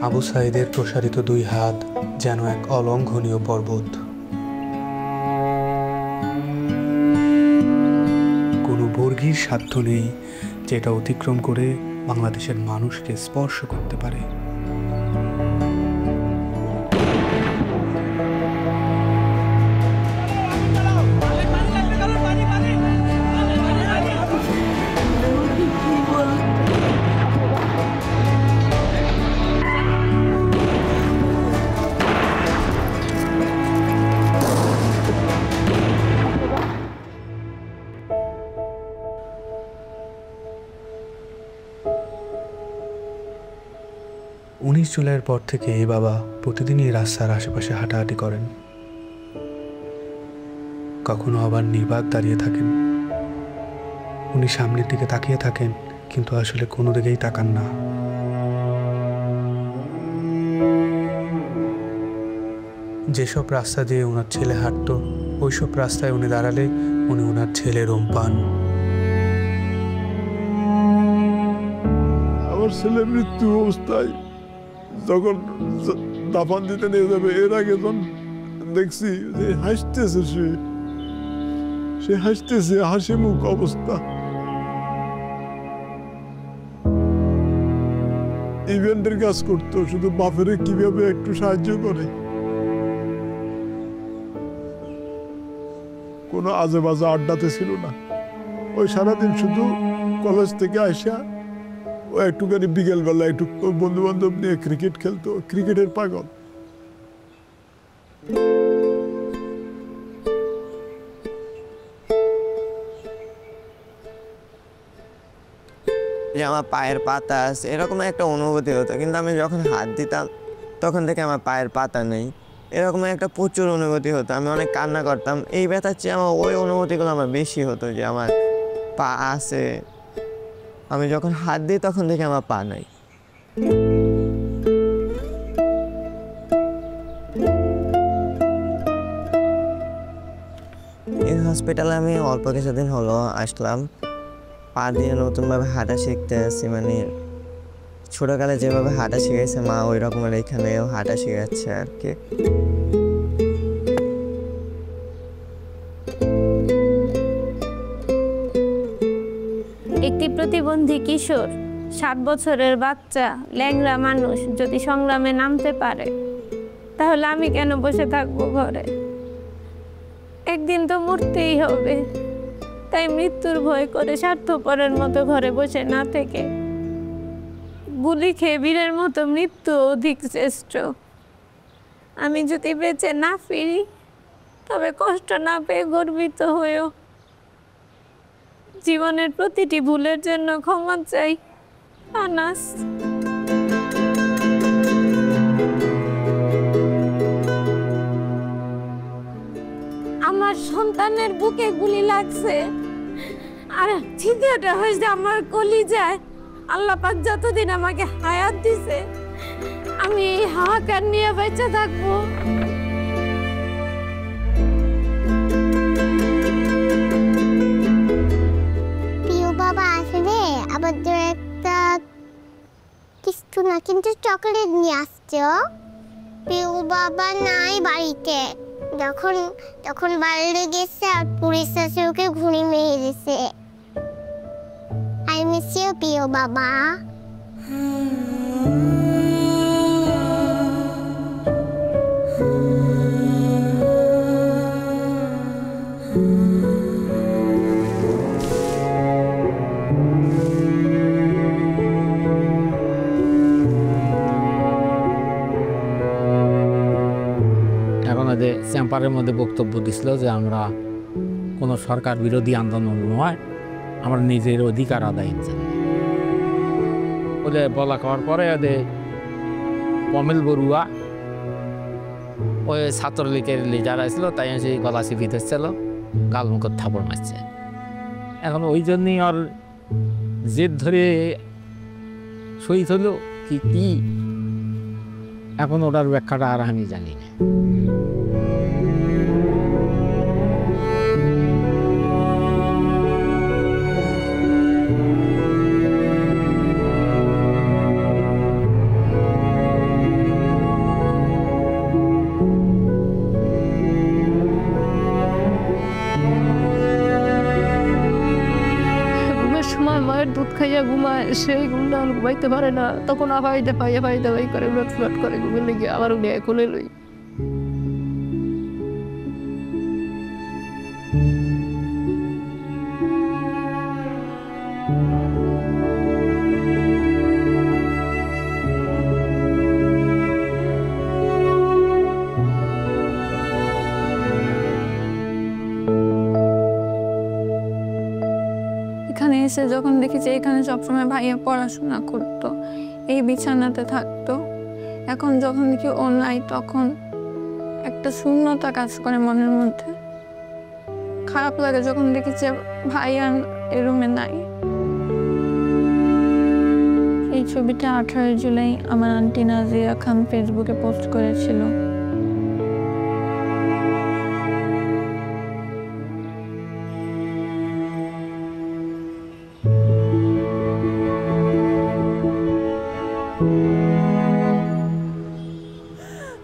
আবু সাঈদের প্রসারিত দুই হাত যেন এক অলঙ্ঘনীয় পর্বত। কোনো বর্গীর সাধ্য নেই যেটা অতিক্রম করে বাংলাদেশের মানুষকে স্পর্শ করতে পারে। জুলাইয়ের পর থেকে বাবা প্রতিদিনই রাস্তার আশেপাশে হাঁটাহাঁটি করেন। কখনো আবার নির্বাক দাঁড়িয়ে থাকেন। উনি সামনের দিকে তাকিয়ে থাকেন, কিন্তু আসলে কোনো দিকেই তাকান না। যেসব রাস্তা দিয়ে ওনার ছেলে হাঁটতো, ওইসব রাস্তায় উনি দাঁড়ালে উনি ওনার ছেলে রোম পান। আমার ছেলে মৃত্যু অবস্থায় যখন দাফন দিতে নিয়ে যাবে, এর আগে যখন দেখছি যে হাসতেছে, সে হাসতেছে, হাসি মুখ অবস্থা। ইভেন্টের কাজ করতো, শুধু বাপেরে কিভাবে একটু সাহায্য করে। কোনো আজে বাজে আড্ডাতে ছিল না। ওই সারাদিন শুধু কলেজ থেকে আসা ও একটুখানি বিকেলবেলা একটু বন্ধু বান্ধব নিয়ে ক্রিকেট খেলতো, ক্রিকেটের পাগল। যে আমার পায়ের পাতা আছে এরকম একটা অনুভূতি হতো, কিন্তু আমি যখন হাত দিতাম তখন থেকে আমার পায়ের পাতা নেই, এরকম একটা প্রচুর অনুভূতি হতো। আমি অনেক কান্না করতাম। এই ব্যথার চেয়ে আমার ওই অনুভূতিগুলো আমার বেশি হতো, যে আমার পা আছে, আমি যখন হাত দিই তখন থেকে আমার পা নাই। এই হসপিটালে আমি অল্প কিছুদিন হলো আসলাম। পা দিয়ে নতুনভাবে হাঁটা শিখতে আসছি, মানে ছোটকালে যেভাবে হাঁটা শিখেছে মা, ওই রকমের এখানেও হাঁটা শিখাচ্ছে আর কি। একটি প্রতিবন্ধী কিশোর, 7 বছরের বাচ্চা, ল্যাংড়া মানুষ যদি সংগ্রামে নামতে পারে, তাহলে আমি কেন বসে থাকবো ঘরে? একদিন তো মরতেই হবে, তাই মৃত্যুর ভয় করে স্বার্থপরের মতো ঘরে বসে না থেকে গুলি খেয়ে বীরের মতো মৃত্যু অধিক শ্রেষ্ঠ। আমি যদি বেঁচে না ফিরি, তবে কষ্ট না পেয়ে গর্বিত হয়েও জীবনের প্রতিটি ভুলের জন্য ক্ষমা চাই। আনাস। আমার সন্তানের বুকে গুলি লাগছে, আর ছিদ্রটা হয়েছে আমার কলিজায়। আল্লাহ পাক যতদিন আমাকে হায়াত দিছে, আমি এই হাহাকার নিয়ে বেঁচে থাকবো। প্রিয় বাবা আসলে আমাদের একটা কিছু না, কিন্তু চকলেট নিয়ে আসছে। প্রিয় বাবা নাই বাড়িতে, তখন বাইরে গেছে আর পুলিশ এসে ওকে ঘুড়ি মেরে দিয়েছে। আই মিস ইউ প্রিয় বাবা। চেম্বারের মধ্যে বক্তব্য দিছিল যে আমরা কোনো সরকার বিরোধী আন্দোলন নয়, আমরা নিজের অধিকার আদায় বলে বলা করার পরে ওদের পমেল বড়ুয়া ওই ছাত্রলীগের লিডার আসছিল, তাই সেই গলা চিপি ধরছিল, গালমুখের থাপড় মারছে। এখন ওই জন্যই ওর জেদ ধরে শহীদ হলো কি এখন ওটার ব্যাখ্যাটা আর আমি জানি না। মায়ের দুধ খাইয়া ঘুমায়, সেই ঘুমটা ঘুমাইতে পারে না, তখন আবাইতে পাইয়া পাইতে পাই করে উলট ফুলট করে ঘুমের লেগে আবার উঠে কোলে লই। এখানে এসে যখন দেখি যে এখানে সবসময় ভাইয়া পড়াশোনা করতো, এই বিছানাতে থাকতো, এখন যখন দেখি ও নাই তখন একটা শূন্যতা কাজ করে মনের মধ্যে। খারাপ লাগে যখন দেখি যে ভাইয়া এই রুমে নাই। এই ছবিটা 18 জুলাই আমার আন্টি নাজিয়া খান ফেসবুকে পোস্ট করেছিল।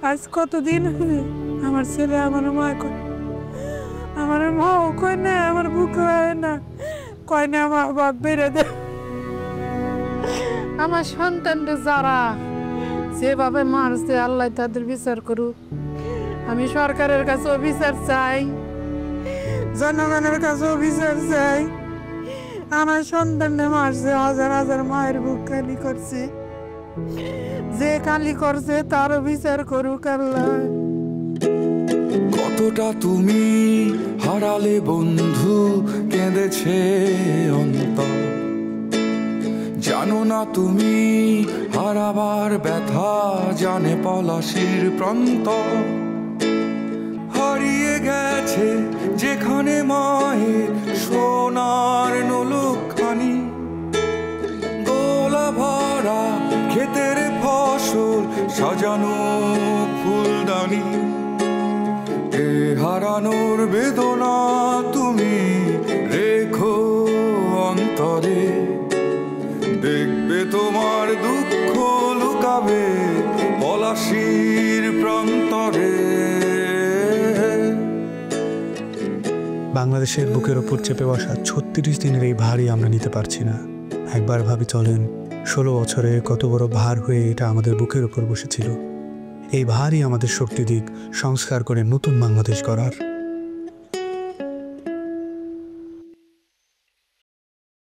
আজ কতদিন আমার ছেলে আমার মা কয়, আমার মাও কয় না, আমার বুক হয় না, কয় না মা বাপ বেড়ে দে। আমার সন্তানটা যারা যেভাবে মারছে আল্লাহ তাদের বিচার করুক। আমি সরকারের কাছেও বিচার চাই, জনগণের কাছেও বিচার চাই। আমার সন্তানটা মারছে, হাজার হাজার মায়ের বুক খালি করছে, যে কালি করছে তারও বিচার করুক আল্লাহ। কতটা তুমি হারালে বন্ধু, কেঁদেছে অন্তর, জানো না তুমি হারাবার ব্যথা, জানে পলাশির প্রান্ত। হারিয়ে গেছে যেখানে মায়ের সোনার নোলকখানি, দোলা ভরা ক্ষেতের ফসল, সাজানো ফুলদানি। এ হারানোর বেদনা তুমি রেখো অন্তরে, দেখবে তোমার দুঃখ লুকাবে পলাশির প্রান্তরে। বাংলাদেশের বুকের ওপর চেপে বসা 36 দিনের এই ভারই আমরা নিতে পারছি না। একবার ভাবি চলেন 16 বছরে কত বড় ভার হয়ে এটা আমাদের বুকের ওপর বসেছিল। এই ভারই আমাদের শক্তি দিক সংস্কার করে নতুন বাংলাদেশ গড়ার।